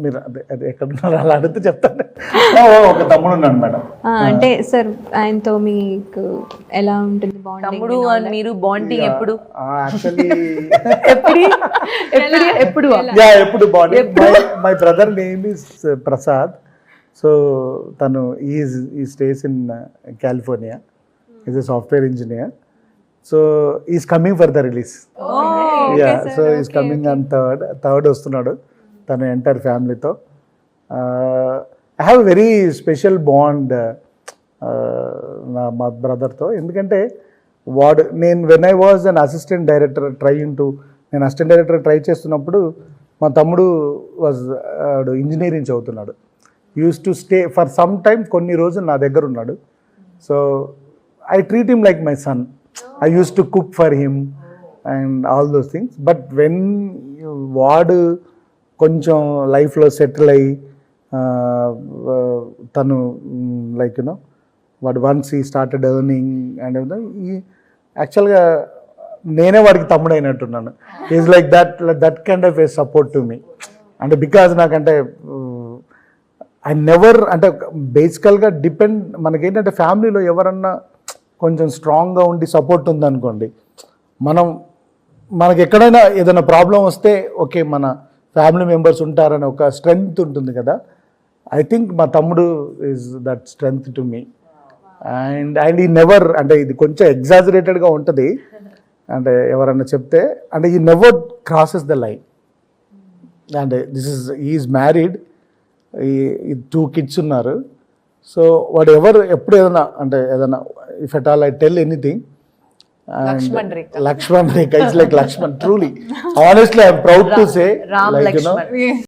మీరు అదే ఎక్కడున్నారు అలా అడిగితే చెప్తాను. ఒక తమ్ముడు ఉన్నాడు మేడం. అంటే సార్ ఆయనతో మీకు ఎలా ఉంటుంది బాండింగ్? తమ్ముడు and మీరు బాండింగ్ ఎప్పుడు? యాక్చువల్లీ ఎప్పుడు bonding. My brother name is Prasad. So తను ఈ stays in California. Is a software engineer. So is coming for the release. So is coming on third వస్తున్నాడు తను ఎంటైర్ ఫ్యామిలీతో. I have very special bond మా బ్రదర్తో. ఎందుకంటే when I was an assistant director నేను assistant director try చేస్తున్నప్పుడు మా తమ్ముడు engineering చదువుతున్నాడు. Use to stay for some time, కొన్ని రోజులు నా దగ్గర ఉన్నాడు. So I treat him like my son. I used to cook for him and all those things. But when వాడు కొంచెం లైఫ్లో సెటిల్ అయ్యి తను లైక్ యూనో వాడు once he started earning and యాక్చువల్గా నేనే వాడికి తమ్ముడు అయినట్టున్నాను. Is like that kind of a support to me. అంటే బికాజ్ నాకంటే ఐ నెవర్, అంటే బేసికల్గా మనకేంటంటే ఫ్యామిలీలో ఎవరన్నా కొంచెం స్ట్రాంగ్గా ఉండి సపోర్ట్ ఉందనుకోండి, మనకి ఎక్కడైనా ఏదైనా ప్రాబ్లం వస్తే ఓకే మన ఫ్యామిలీ మెంబర్స్ ఉంటారని ఒక స్ట్రెంగ్త్ ఉంటుంది కదా. ఐ థింక్ మా తమ్ముడు is that strength to me. And ఈ నెవర్, అంటే ఇది కొంచెం ఎగ్జాజరేటెడ్గా ఉంటుంది, అంటే ఎవరన్నా చెప్తే, అంటే ఈ నెవర్ క్రాసెస్ ద లైన్. అంటే ఈజ్ మ్యారీడ్, ఈ 2 kids ఉన్నారు. సో వాడు ఎప్పుడు ఏదైనా if at all I tell anything, Lakshman Rekha is like Lakshman, truly. Honestly, I'm proud to say, Ram like, Lakshman.